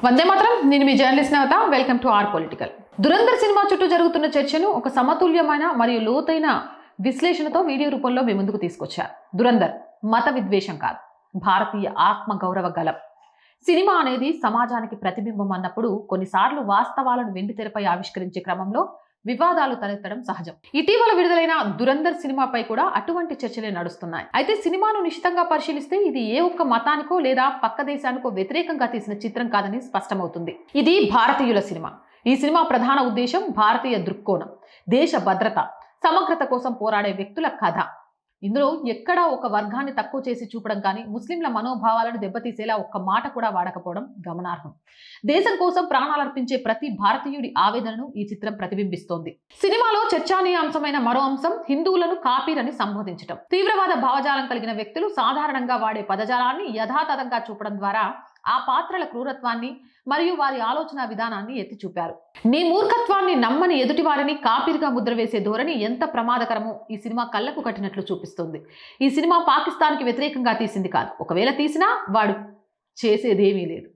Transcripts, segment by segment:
వందే మాత్రం. నేను మీ journalist Navatha. Welcome to R political. Dhurandhar cinema చుట్టూ జరుగుతున్న చర్చను ఒక సమతుల్యమైన మరియు లోతైన విశ్లేషణతో వీడియో రూపంలో మీ ముందుకు తీసుకొచ్చారు. దురంధర్ మత విద్వేషం కాదు, భారతీయ ఆత్మ గౌరవ గలం. సినిమా అనేది సమాజానికి ప్రతిబింబం అన్నప్పుడు కొన్నిసార్లు వాస్తవాలను వెండితెరపై ఆవిష్కరించే క్రమంలో వివాదాలు తలెత్తడం సహజం. ఇటీవల విడుదలైన దురంధర్ సినిమాపై కూడా అటువంటి చర్చలే నడుస్తున్నాయి. అయితే సినిమాను నిశితంగా పరిశీలిస్తే ఇది ఏ ఒక్క మతానికో లేదా పక్క దేశానికో వ్యతిరేకంగా తీసిన చిత్రం కాదని స్పష్టమవుతుంది. ఇది భారతీయుల సినిమా. ఈ సినిమా ప్రధాన ఉద్దేశం భారతీయ దృక్కోణం, దేశ భద్రత, సమగ్రత కోసం పోరాడే వ్యక్తుల కథ. ఇందులో ఎక్కడా ఒక వర్గాన్ని తక్కువ చేసి చూపడం కానీ, ముస్లింల మనోభావాలను దెబ్బతీసేలా ఒక్క మాట కూడా వాడకపోవడం గమనార్హం. దేశం కోసం ప్రాణాలర్పించే ప్రతి భారతీయుడి ఆవేదనను ఈ చిత్రం ప్రతిబింబిస్తోంది. సినిమాలో చర్చనీయ అంశమైన మరో అంశం హిందువులను కాపీరని సంబోధించడం. తీవ్రవాద భావజాలం కలిగిన వ్యక్తులు సాధారణంగా వాడే పదజాలాన్ని యథాతథంగా చూపడం ద్వారా ఆ పాత్రల క్రూరత్వాన్ని మరియు వారి ఆలోచన విధానాన్ని ఎత్తి చూపారు. నీ మూర్ఖత్వాన్ని నమ్మని ఎదుటి వారిని కాపీరిగా ముద్ర వేసే ధోరణి ఎంత ప్రమాదకరమో ఈ సినిమా కళ్ళకు కట్టినట్లు చూపిస్తుంది. ఈ సినిమా పాకిస్తాన్కి వ్యతిరేకంగా తీసింది కాదు. ఒకవేళ తీసినా వాడు చేసేదేమీ లేదు.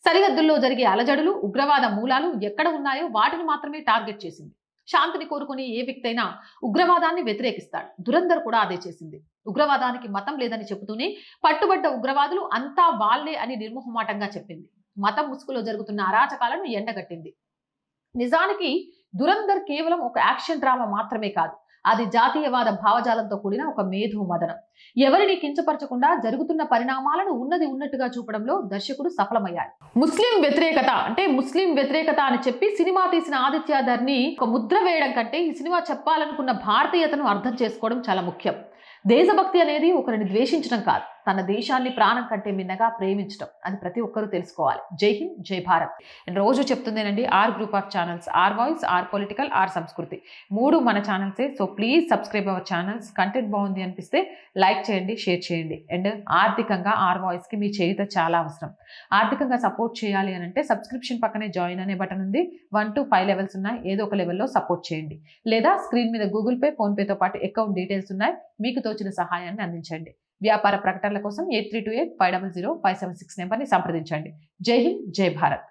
సరిహద్దుల్లో జరిగే అలజడులు, ఉగ్రవాద మూలాలు ఎక్కడ ఉన్నాయో వాటిని మాత్రమే టార్గెట్ చేసింది. శాంతిని కోరుకుని ఏ వ్యక్తి అయినా ఉగ్రవాదాన్ని వ్యతిరేకిస్తాడు. దురంధర్ కూడా అదే చేసింది. ఉగ్రవాదానికి మతం లేదని చెబుతూనే పట్టుబడ్డ ఉగ్రవాదులు అంతా వాళ్లే అని నిర్మోహమాటంగా చెప్పింది. మతం ముసుగులో జరుగుతున్న అరాచకాలను ఎండగట్టింది. నిజానికి దురంధర్ కేవలం ఒక యాక్షన్ డ్రామా మాత్రమే కాదు, అది జాతీయవాద భావజాలంతో కూడిన ఒక మేధో మదనం. ఎవరిని కించపరచకుండా జరుగుతున్న పరిణామాలను ఉన్నది ఉన్నట్టుగా చూపడంలో దర్శకుడు సఫలమయ్యాడు. ముస్లిం వ్యతిరేకత అని చెప్పి సినిమా తీసిన ఆదిత్యధర్ని ఒక ముద్ర వేయడం కంటే ఈ సినిమా చెప్పాలనుకున్న భారతీయతను అర్థం చేసుకోవడం చాలా ముఖ్యం. దేశభక్తి అనేది ఒకరిని ద్వేషించడం కాదు, తన దేశాన్ని ప్రాణం కంటే మిన్నగా ప్రేమించడం. అది ప్రతి ఒక్కరూ తెలుసుకోవాలి. జై హింద్, జై భారత్. నేను రోజు చెప్తుందేనండి, R group of channels, R voice, R political, R Samskruthi, మూడు మన ఛానల్సే. So please subscribe our channels. Content బాగుంది అనిపిస్తే లైక్ చేయండి, షేర్ చేయండి. అండ్ ఆర్థికంగా ఆర్ వాయిస్కి మీ చేయుత చాలా అవసరం. ఆర్థికంగా సపోర్ట్ చేయాలి అని అంటే సబ్స్క్రిప్షన్ పక్కనే జాయిన్ అనే బటన్ ఉంది. 1 to 5 లెవెల్స్ ఉన్నాయి. ఏదో ఒక లెవెల్లో సపోర్ట్ చేయండి. లేదా స్క్రీన్ మీద గూగుల్ పే, ఫోన్పేతో పాటు అకౌంట్ డీటెయిల్స్ ఉన్నాయి. మీకు తోచిన సహాయాన్ని అందించండి. వ్యాపార ప్రకటనల కోసం 8328 500 576 నెంబర్ని సంప్రదించండి. జై హింద్, జై భారత్.